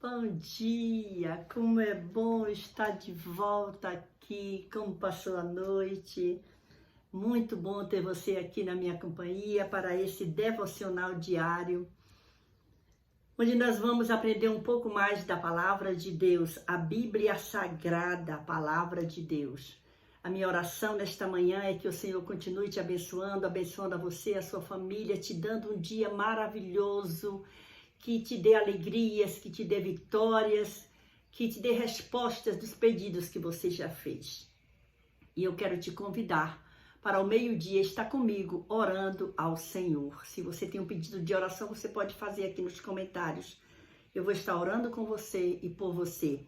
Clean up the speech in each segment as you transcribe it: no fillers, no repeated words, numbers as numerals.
Bom dia, como é bom estar de volta aqui, como passou a noite. Muito bom ter você aqui na minha companhia para esse devocional diário, onde nós vamos aprender um pouco mais da palavra de Deus, a Bíblia Sagrada, a palavra de Deus. A minha oração nesta manhã é que o Senhor continue te abençoando, abençoando a você, a sua família, te dando um dia maravilhoso, que te dê alegrias, que te dê vitórias, que te dê respostas dos pedidos que você já fez. E eu quero te convidar para o meio-dia estar comigo orando ao Senhor. Se você tem um pedido de oração, você pode fazer aqui nos comentários. Eu vou estar orando com você e por você.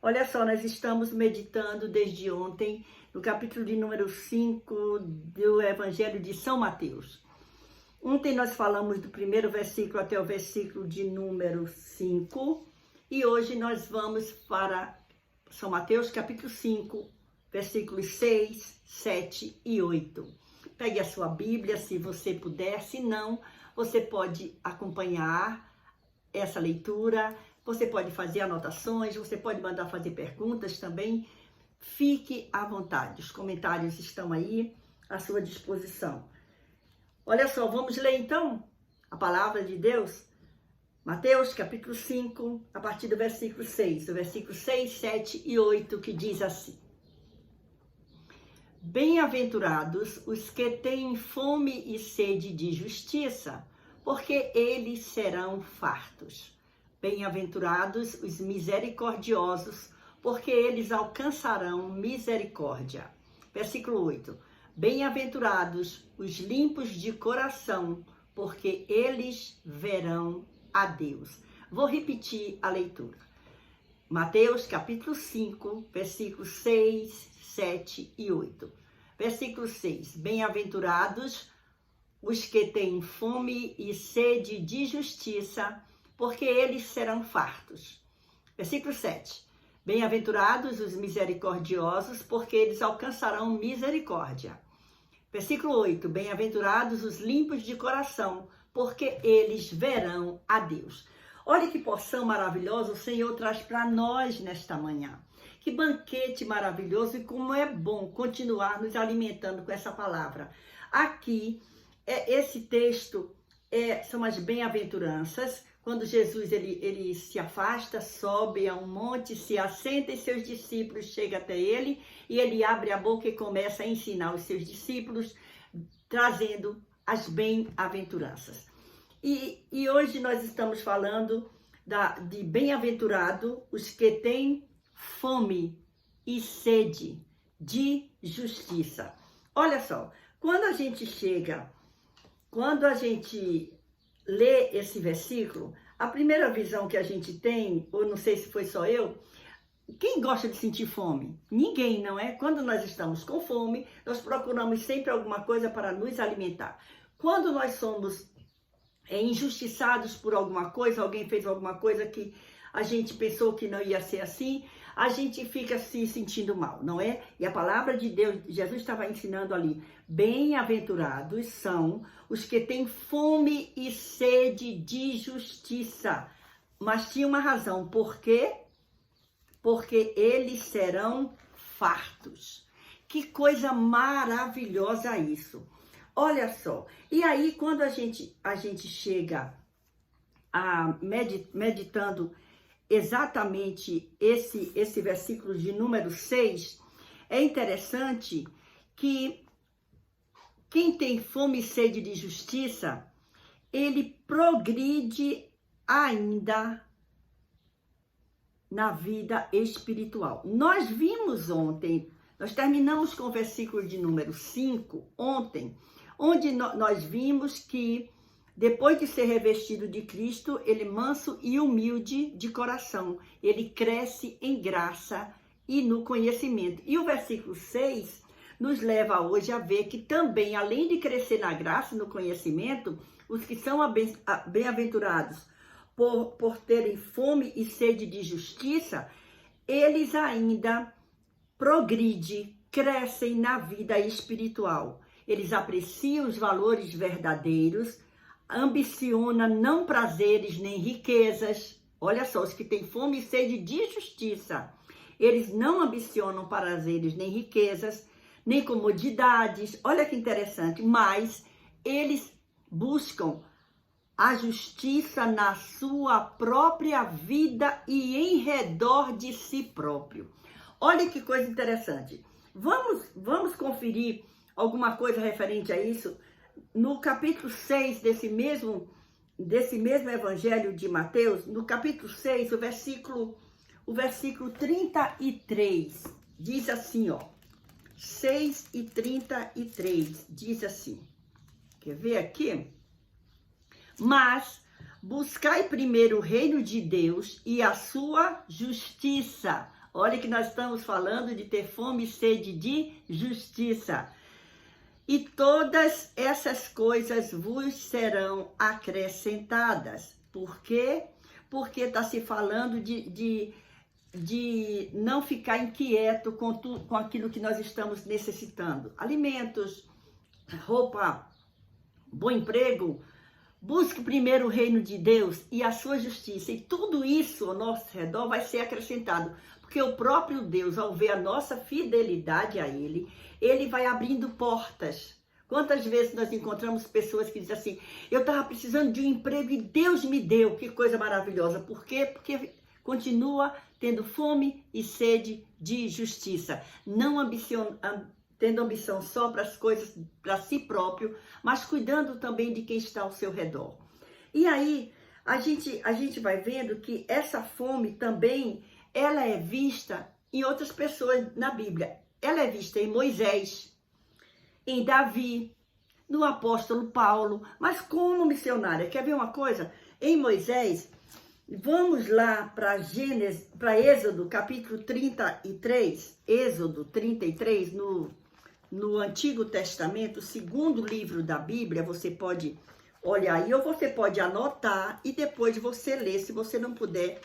Olha só, nós estamos meditando desde ontem no capítulo de número 5 do Evangelho de São Mateus. Ontem nós falamos do primeiro versículo até o versículo de número 5 e hoje nós vamos para São Mateus capítulo 5, versículos 6, 7 e 8. Pegue a sua Bíblia se você puder, se não, você pode acompanhar essa leitura, você pode fazer anotações, você pode mandar fazer perguntas também. Fique à vontade, os comentários estão aí à sua disposição. Olha só, vamos ler então a palavra de Deus. Mateus capítulo 5, a partir do versículo 6, do versículo 6, 7 e 8, que diz assim: Bem-aventurados os que têm fome e sede de justiça, porque eles serão fartos. Bem-aventurados os misericordiosos, porque eles alcançarão misericórdia. Versículo 8. Bem-aventurados os limpos de coração, porque eles verão a Deus. Vou repetir a leitura. Mateus capítulo 5, versículos 6, 7 e 8. Versículo 6. Bem-aventurados os que têm fome e sede de justiça, porque eles serão fartos. Versículo 7. Bem-aventurados os misericordiosos, porque eles alcançarão misericórdia. Versículo 8. Bem-aventurados os limpos de coração, porque eles verão a Deus. Olha que porção maravilhosa o Senhor traz para nós nesta manhã. Que banquete maravilhoso e como é bom continuar nos alimentando com essa palavra. Aqui, esse texto são as bem-aventuranças. Quando Jesus ele se afasta, sobe a um monte, se assenta e seus discípulos chegam até ele e ele abre a boca e começa a ensinar os seus discípulos, trazendo as bem-aventuranças. E hoje nós estamos falando de bem-aventurado os que têm fome e sede de justiça. Olha só, quando a gente lê esse versículo, a primeira visão que a gente tem, ou não sei se foi só eu, quem gosta de sentir fome? Ninguém, não é? Quando nós estamos com fome, nós procuramos sempre alguma coisa para nos alimentar. Quando nós somos injustiçados por alguma coisa, alguém fez alguma coisa que a gente pensou que não ia ser assim, a gente fica se sentindo mal, não é? E a palavra de Deus, Jesus estava ensinando ali, bem-aventurados são os que têm fome e sede de justiça. Mas tinha uma razão, por quê? Porque eles serão fartos. Que coisa maravilhosa isso. Olha só, e aí quando a gente chega a meditando exatamente esse versículo de número 6, é interessante que quem tem fome e sede de justiça, ele progride ainda na vida espiritual. Nós vimos ontem, nós terminamos com o versículo de número 5 ontem, onde nós vimos que depois de ser revestido de Cristo, ele é manso e humilde de coração. Ele cresce em graça e no conhecimento. E o versículo 6 nos leva hoje a ver que também, além de crescer na graça e no conhecimento, os que são bem-aventurados por terem fome e sede de justiça, eles ainda progridem, crescem na vida espiritual. Eles apreciam os valores verdadeiros, ambiciona não prazeres nem riquezas, Olha só, os que têm fome e sede de justiça. Eles não ambicionam prazeres nem riquezas, nem comodidades. Olha que interessante, mas eles buscam a justiça na sua própria vida e em redor de si próprio. Olha que coisa interessante. Vamos conferir alguma coisa referente a isso? No capítulo 6 desse mesmo evangelho de Mateus, no capítulo 6, o versículo 33, diz assim, ó. 6:33, diz assim. Quer ver aqui? Mas buscai primeiro o reino de Deus e a sua justiça. Olha que nós estamos falando de ter fome e sede de justiça. E todas essas coisas vos serão acrescentadas. Por quê? Porque está se falando de não ficar inquieto com aquilo que nós estamos necessitando. Alimentos, roupa, bom emprego. Busque primeiro o reino de Deus e a sua justiça. E tudo isso ao nosso redor vai ser acrescentado. Porque o próprio Deus, ao ver a nossa fidelidade a Ele, Ele vai abrindo portas. Quantas vezes nós encontramos pessoas que dizem assim, eu estava precisando de um emprego e Deus me deu. Que coisa maravilhosa. Por quê? Porque continua tendo fome e sede de justiça. Não tendo ambição só para as coisas, para si próprio, mas cuidando também de quem está ao seu redor. E aí, a gente vai vendo que essa fome também, ela é vista em outras pessoas na Bíblia. Ela é vista em Moisés, em Davi, no apóstolo Paulo, mas como missionária. Quer ver uma coisa? Em Moisés, vamos lá para Êxodo, capítulo 33, Êxodo 33, no Antigo Testamento, o segundo livro da Bíblia. Você pode olhar aí, ou você pode anotar e depois você ler, se você não puder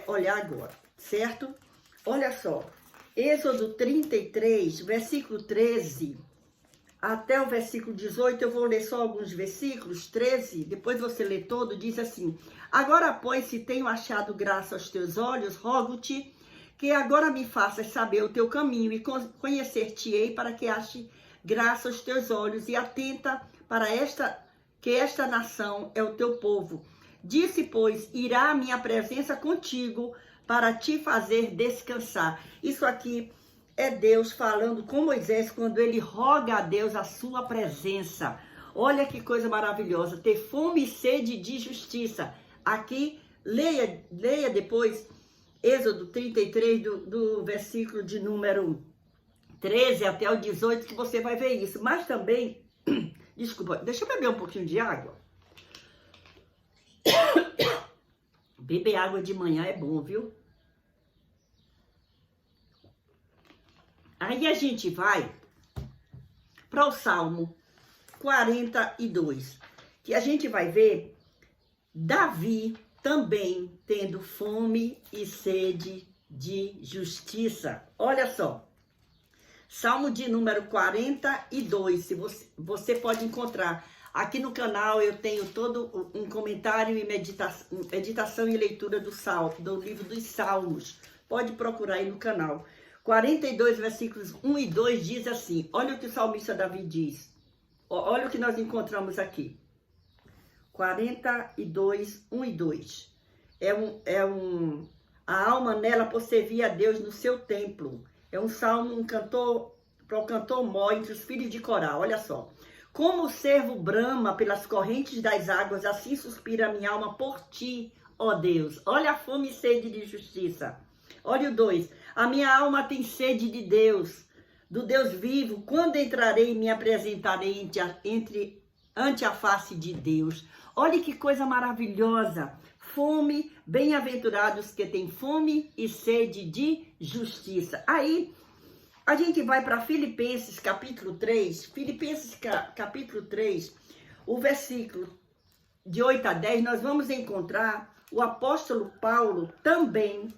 olhar agora, certo? Olha só, Êxodo 33, versículo 13 até o versículo 18, eu vou ler só alguns versículos, 13, depois você lê todo, diz assim: agora, pois, se tenho achado graça aos teus olhos, rogo-te que agora me faças saber o teu caminho e conhecer-te-ei para que ache graça aos teus olhos e atenta para que esta nação é o teu povo. Disse, pois, irá a minha presença contigo para te fazer descansar. Isso aqui é Deus falando com Moisés quando ele roga a Deus a sua presença. Olha que coisa maravilhosa, ter fome e sede de justiça. Aqui, leia depois Êxodo 33, do versículo de número 13 até o 18, que você vai ver isso. Mas também, desculpa, deixa eu beber um pouquinho de água. Beber água de manhã é bom, viu? Aí a gente vai para o Salmo 42, que a gente vai ver Davi também tendo fome e sede de justiça. Olha só, Salmo de número 42, se você pode encontrar. Aqui no canal eu tenho todo um comentário e meditação e leitura do livro dos Salmos. Pode procurar aí no canal. 42, versículos 1 e 2 diz assim, olha o que o salmista Davi diz. Olha o que nós encontramos aqui. 42, 1 e 2. A alma nela por servir a Deus no seu templo. É um salmo, para o cantor mó entre os filhos de Corá. Olha só. Como o servo brama pelas correntes das águas, assim suspira a minha alma por ti, ó Deus. Olha a fome e sede de justiça. Olha o 2. A minha alma tem sede de Deus, do Deus vivo. Quando entrarei e me apresentarei ante a face de Deus. Olha que coisa maravilhosa. Fome, bem-aventurados que têm fome e sede de justiça. Aí, a gente vai para Filipenses capítulo 3. Filipenses capítulo 3, o versículo de 8 a 10, nós vamos encontrar o apóstolo Paulo também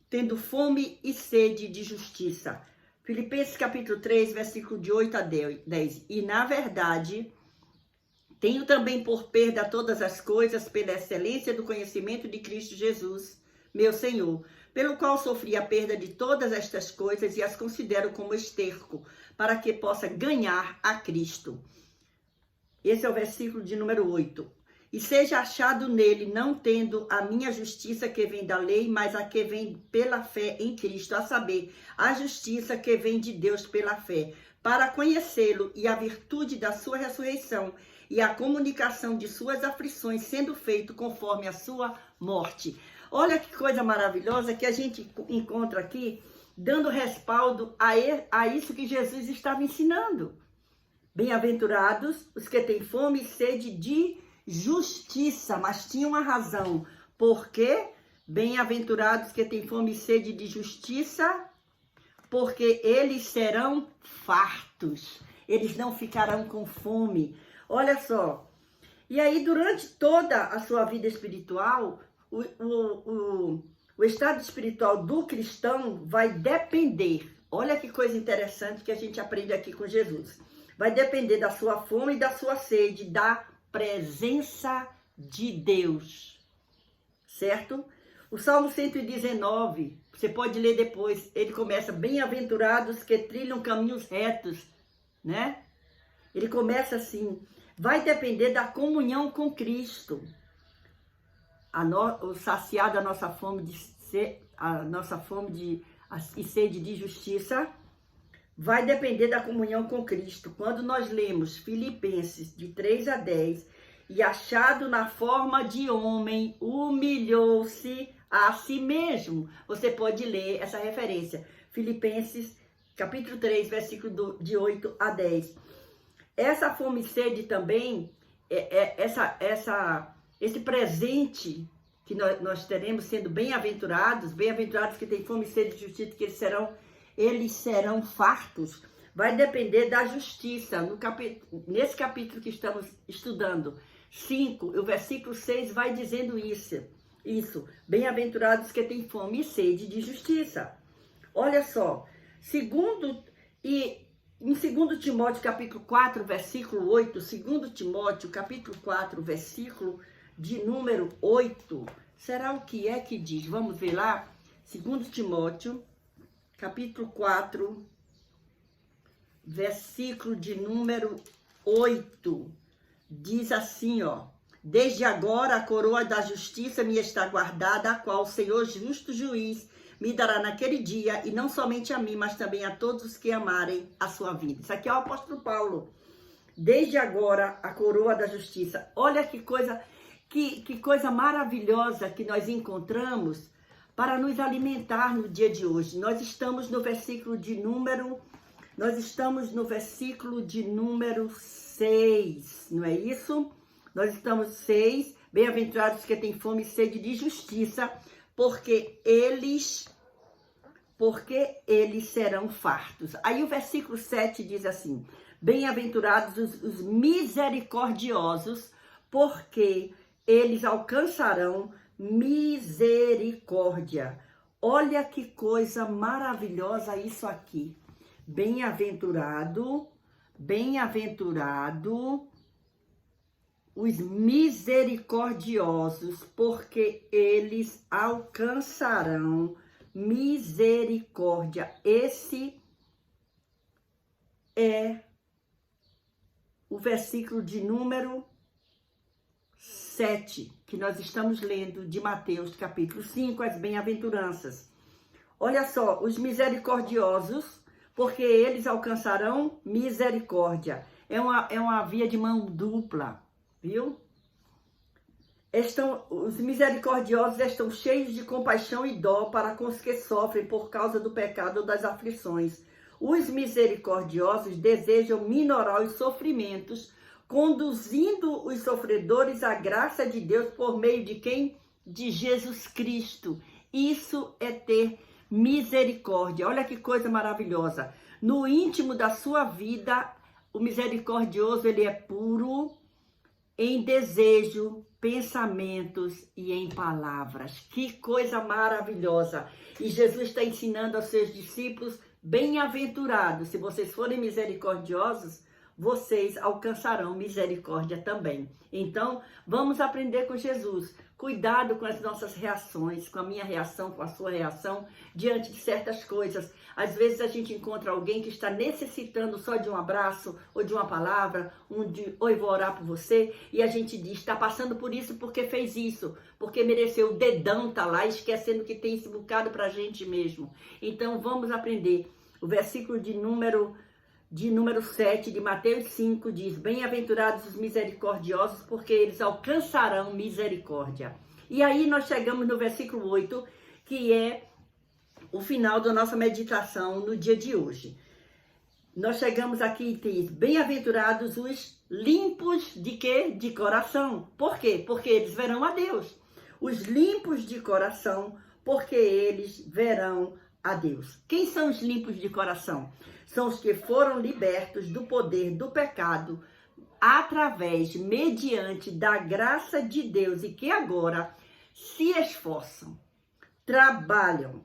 tendo fome e sede de justiça. Filipenses capítulo 3, versículo de 8 a 10. E na verdade, Tenho também por perda todas as coisas pela excelência do conhecimento de Cristo Jesus, meu Senhor, pelo qual sofri a perda de todas estas coisas e as considero como esterco, para que possa ganhar a Cristo. Esse é o versículo de número 8. E seja achado nele, não tendo a minha justiça que vem da lei, mas a que vem pela fé em Cristo, a saber, a justiça que vem de Deus pela fé, para conhecê-lo e a virtude da sua ressurreição e a comunicação de suas aflições, sendo feito conforme a sua morte. Olha que coisa maravilhosa que a gente encontra aqui, dando respaldo a isso que Jesus estava ensinando. Bem-aventurados os que têm fome e sede de justiça, mas tinha uma razão. Porque bem-aventurados que têm fome e sede de justiça, porque eles serão fartos. Eles não ficarão com fome. Olha só. E aí, durante toda a sua vida espiritual, o estado espiritual do cristão vai depender. Olha que coisa interessante que a gente aprende aqui com Jesus. Vai depender da sua fome e da sua sede, da presença de Deus, certo? O Salmo 119, você pode ler depois, ele começa, bem-aventurados que trilham caminhos retos, né? Ele começa assim, vai depender da comunhão com Cristo, o saciar da nossa fome de ser, a nossa fome e sede de justiça, vai depender da comunhão com Cristo. Quando nós lemos Filipenses de 3 a 10, e achado na forma de homem, humilhou-se a si mesmo. Você pode ler essa referência. Filipenses, capítulo 3, versículo de 8 a 10. Essa fome e sede também, esse presente que nós teremos sendo bem-aventurados que têm fome e sede de justiça, que eles serão fartos, vai depender da justiça. Nesse capítulo que estamos estudando, 5, o versículo 6 vai dizendo isso. Bem-aventurados que têm fome e sede de justiça. Olha só, em 2 Timóteo capítulo 4, versículo 8, 2 Timóteo capítulo 4, versículo de número 8, será o que é que diz? Vamos ver lá, 2 Timóteo capítulo 4, versículo de número 8, diz assim, ó. Desde agora a coroa da justiça me está guardada, a qual o Senhor justo juiz me dará naquele dia, e não somente a mim, mas também a todos os que amarem a sua vida. Isso aqui é o apóstolo Paulo. Desde agora a coroa da justiça. Olha que coisa maravilhosa que nós encontramos para nos alimentar no dia de hoje. Nós estamos no versículo de número 6, não é isso? Nós estamos 6, bem-aventurados que têm fome e sede de justiça, porque eles serão fartos. Aí o versículo 7 diz assim, bem-aventurados os misericordiosos, porque eles alcançarão misericórdia. Olha que coisa maravilhosa isso aqui. Bem-aventurado os misericordiosos, porque eles alcançarão misericórdia. Esse é o versículo de número 7, que nós estamos lendo de Mateus, capítulo 5, as bem-aventuranças. Olha só, os misericordiosos, porque eles alcançarão misericórdia. É uma via de mão dupla, viu? Os misericordiosos estão cheios de compaixão e dó para com os que sofrem por causa do pecado ou das aflições. Os misericordiosos desejam minorar os sofrimentos, conduzindo os sofredores à graça de Deus por meio de quem? De Jesus Cristo. Isso é ter misericórdia. Olha que coisa maravilhosa. No íntimo da sua vida, o misericordioso, ele é puro em desejo, pensamentos e em palavras. Que coisa maravilhosa. E Jesus está ensinando aos seus discípulos, bem-aventurados, se vocês forem misericordiosos, vocês alcançarão misericórdia também. Então, vamos aprender com Jesus. Cuidado com as nossas reações, com a minha reação, com a sua reação, diante de certas coisas. Às vezes a gente encontra alguém que está necessitando só de um abraço, ou de uma palavra, oi, vou orar por você, e a gente diz, está passando por isso porque fez isso, porque mereceu, o dedão tá lá, esquecendo que tem esse bocado pra gente mesmo. Então vamos aprender. O versículo de número 7 de Mateus 5 diz, bem-aventurados os misericordiosos, porque eles alcançarão misericórdia. E aí nós chegamos no versículo 8, que é o final da nossa meditação no dia de hoje. Nós chegamos aqui e diz, bem-aventurados os limpos de quê? De coração. Por quê? Porque eles verão a Deus. Os limpos de coração, porque eles verão a Deus. Quem são os limpos de coração? São os que foram libertos do poder do pecado mediante da graça de Deus e que agora se esforçam, trabalham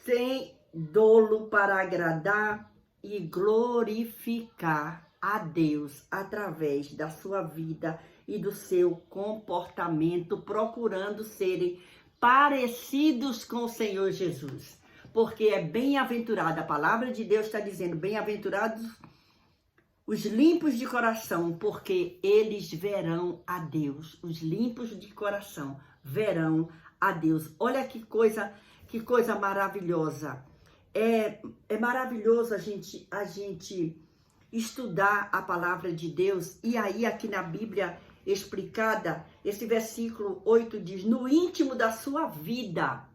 sem dolo para agradar e glorificar a Deus através da sua vida e do seu comportamento, procurando serem parecidos com o Senhor Jesus. Porque é bem-aventurado, a palavra de Deus está dizendo, bem-aventurados os limpos de coração, porque eles verão a Deus. Os limpos de coração verão a Deus. Olha que coisa maravilhosa. É maravilhoso a gente estudar a palavra de Deus. E aí aqui na Bíblia explicada, esse versículo 8 diz, no íntimo da sua vida,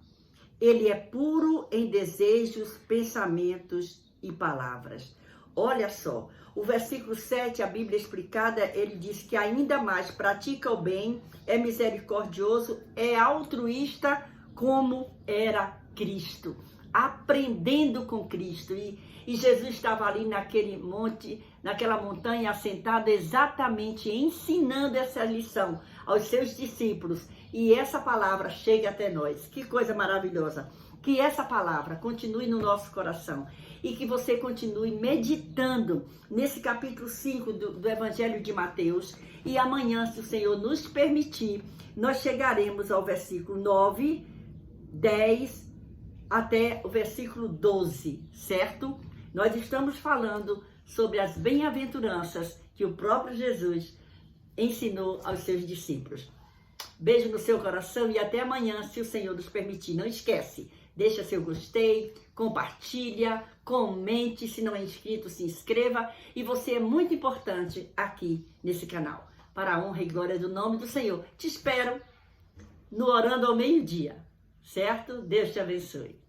ele é puro em desejos, pensamentos e palavras. Olha só, o versículo 7, a Bíblia explicada, ele diz que ainda mais pratica o bem, é misericordioso, é altruísta como era Cristo. Aprendendo com Cristo. E Jesus estava ali naquele monte, naquela montanha assentado, exatamente ensinando essa lição aos seus discípulos. E essa palavra chega até nós. Que coisa maravilhosa. Que essa palavra continue no nosso coração. E que você continue meditando nesse capítulo 5 do Evangelho de Mateus. E amanhã, se o Senhor nos permitir, nós chegaremos ao versículo 9, 10, até o versículo 12, certo? Nós estamos falando sobre as bem-aventuranças que o próprio Jesus ensinou aos seus discípulos. Beijo no seu coração e até amanhã, se o Senhor nos permitir. Não esquece, deixa seu gostei, compartilha, comente, se não é inscrito, se inscreva. E você é muito importante aqui nesse canal. Para a honra e glória do nome do Senhor. Te espero no Orando ao Meio-Dia. Certo? Deus te abençoe.